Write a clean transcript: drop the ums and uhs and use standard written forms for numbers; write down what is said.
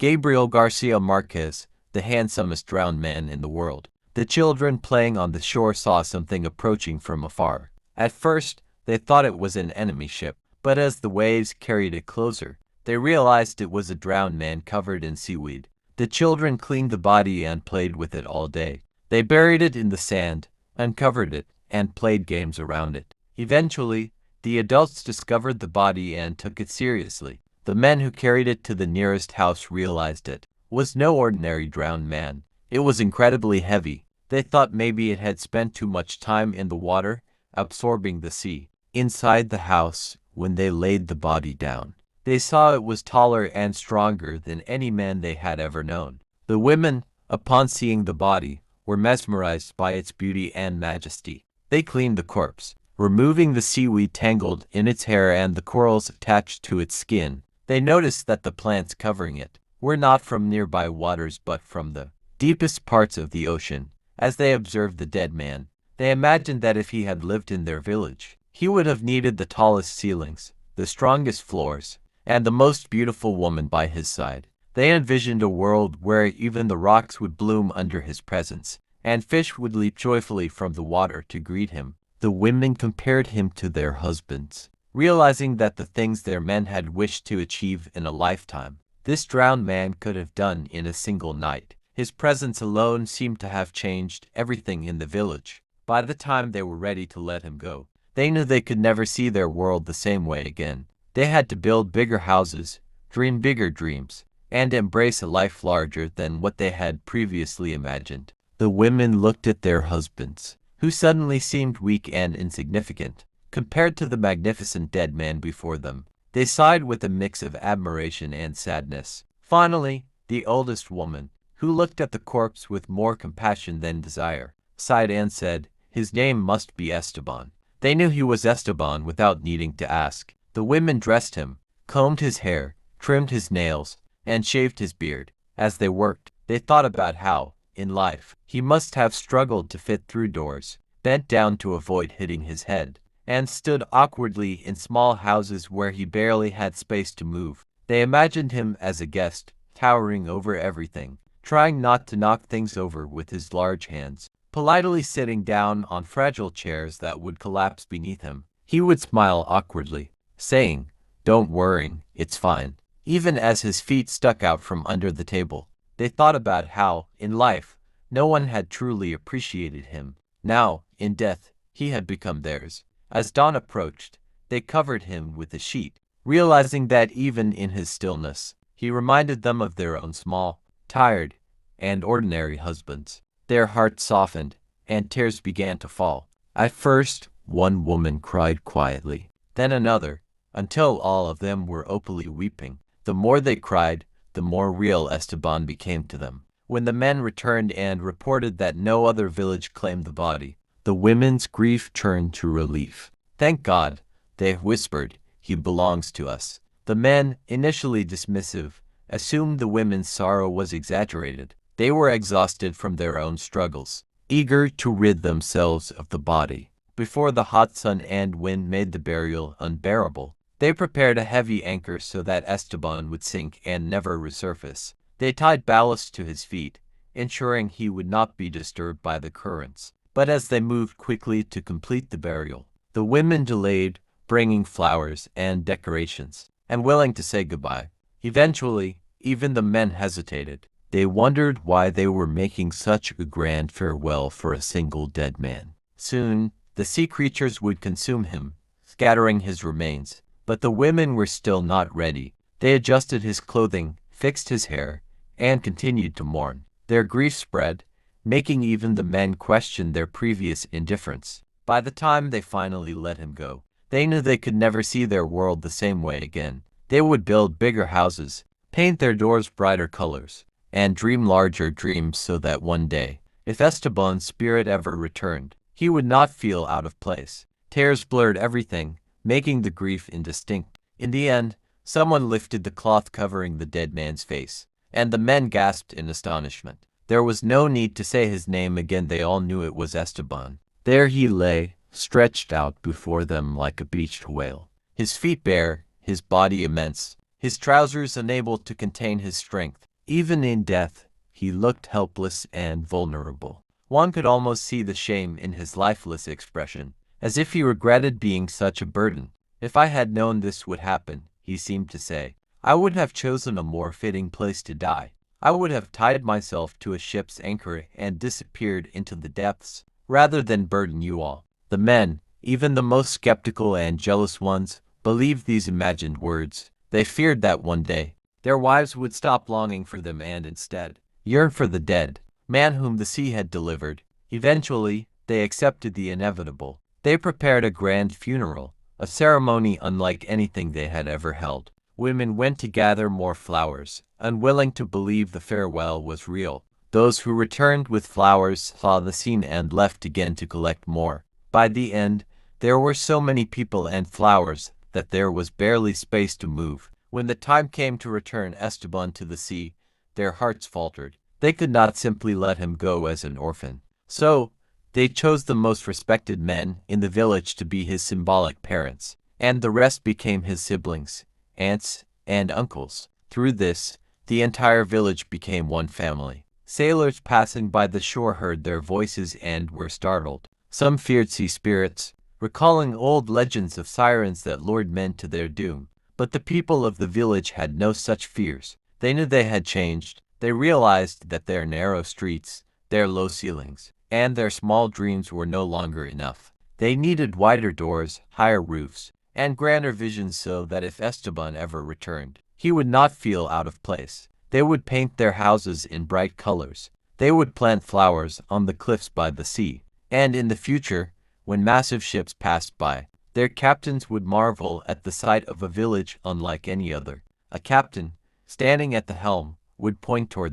Gabriel García Márquez, the handsomest drowned man in the world. The children playing on the shore saw something approaching from afar. At first, they thought it was an enemy ship, but as the waves carried it closer, they realized it was a drowned man covered in seaweed. The children cleaned the body and played with it all day. They buried it in the sand, uncovered it, and played games around it. Eventually, the adults discovered the body and took it seriously. The men who carried it to the nearest house realized it was no ordinary drowned man. It was incredibly heavy. They thought maybe it had spent too much time in the water, absorbing the sea. Inside the house, when they laid the body down, they saw it was taller and stronger than any man they had ever known. The women, upon seeing the body, were mesmerized by its beauty and majesty. They cleaned the corpse, removing the seaweed tangled in its hair and the corals attached to its skin. They noticed that the plants covering it were not from nearby waters but from the deepest parts of the ocean. As they observed the dead man, they imagined that if he had lived in their village, he would have needed the tallest ceilings, the strongest floors, and the most beautiful woman by his side. They envisioned a world where even the rocks would bloom under his presence, and fish would leap joyfully from the water to greet him. The women compared him to their husbands, realizing that the things their men had wished to achieve in a lifetime, this drowned man could have done in a single night. His presence alone seemed to have changed everything in the village. By the time they were ready to let him go, they knew they could never see their world the same way again. They had to build bigger houses, dream bigger dreams, and embrace a life larger than what they had previously imagined. The women looked at their husbands, who suddenly seemed weak and insignificant compared to the magnificent dead man before them. They sighed with a mix of admiration and sadness. Finally, the oldest woman, who looked at the corpse with more compassion than desire, sighed and said, "His name must be Esteban." They knew he was Esteban without needing to ask. The women dressed him, combed his hair, trimmed his nails, and shaved his beard. As they worked, they thought about how, in life, he must have struggled to fit through doors, bent down to avoid hitting his head, and stood awkwardly in small houses where he barely had space to move. They imagined him as a guest, towering over everything, trying not to knock things over with his large hands, politely sitting down on fragile chairs that would collapse beneath him. He would smile awkwardly, saying, "Don't worry, it's fine," even as his feet stuck out from under the table. They thought about how, in life, no one had truly appreciated him. Now, in death, he had become theirs. As dawn approached, they covered him with a sheet, realizing that even in his stillness, he reminded them of their own small, tired, and ordinary husbands. Their hearts softened, and tears began to fall. At first, one woman cried quietly, then another, until all of them were openly weeping. The more they cried, the more real Esteban became to them. When the men returned and reported that no other village claimed the body, the women's grief turned to relief. "Thank God," they whispered, "he belongs to us." The men, initially dismissive, assumed the women's sorrow was exaggerated. They were exhausted from their own struggles, eager to rid themselves of the body. Before the hot sun and wind made the burial unbearable, they prepared a heavy anchor so that Esteban would sink and never resurface. They tied ballast to his feet, ensuring he would not be disturbed by the currents. But as they moved quickly to complete the burial, the women delayed, bringing flowers and decorations, and willing to say goodbye. Eventually, even the men hesitated. They wondered why they were making such a grand farewell for a single dead man. Soon, the sea creatures would consume him, scattering his remains. But the women were still not ready. They adjusted his clothing, fixed his hair, and continued to mourn. Their grief spread, making even the men question their previous indifference. By the time they finally let him go, they knew they could never see their world the same way again. They would build bigger houses, paint their doors brighter colors, and dream larger dreams so that one day, if Esteban's spirit ever returned, he would not feel out of place. Tears blurred everything, making the grief indistinct. In the end, someone lifted the cloth covering the dead man's face, and the men gasped in astonishment. There was no need to say his name again. They all knew it was Esteban. There he lay, stretched out before them like a beached whale, his feet bare, his body immense, his trousers unable to contain his strength. Even in death, he looked helpless and vulnerable. One could almost see the shame in his lifeless expression, as if he regretted being such a burden. If I had known this would happen, he seemed to say, I would have chosen a more fitting place to die. I would have tied myself to a ship's anchor and disappeared into the depths, rather than burden you all. The men, even the most skeptical and jealous ones, believed these imagined words. They feared that one day, their wives would stop longing for them and instead yearn for the dead man whom the sea had delivered. Eventually, they accepted the inevitable. They prepared a grand funeral, a ceremony unlike anything they had ever held. Women went to gather more flowers, unwilling to believe the farewell was real. Those who returned with flowers saw the scene and left again to collect more. By the end, there were so many people and flowers that there was barely space to move. When the time came to return Esteban to the sea, their hearts faltered. They could not simply let him go as an orphan. So, they chose the most respected men in the village to be his symbolic parents, and the rest became his siblings, aunts, and uncles. Through this, the entire village became one family. Sailors passing by the shore heard their voices and were startled. Some feared sea spirits, recalling old legends of sirens that lured men to their doom. But the people of the village had no such fears. They knew they had changed. They realized that their narrow streets, their low ceilings, and their small dreams were no longer enough. They needed wider doors, higher roofs, and grander visions so that if Esteban ever returned, he would not feel out of place. They would paint their houses in bright colors. They would plant flowers on the cliffs by the sea. And in the future, when massive ships passed by, their captains would marvel at the sight of a village unlike any other. A captain, standing at the helm, would point toward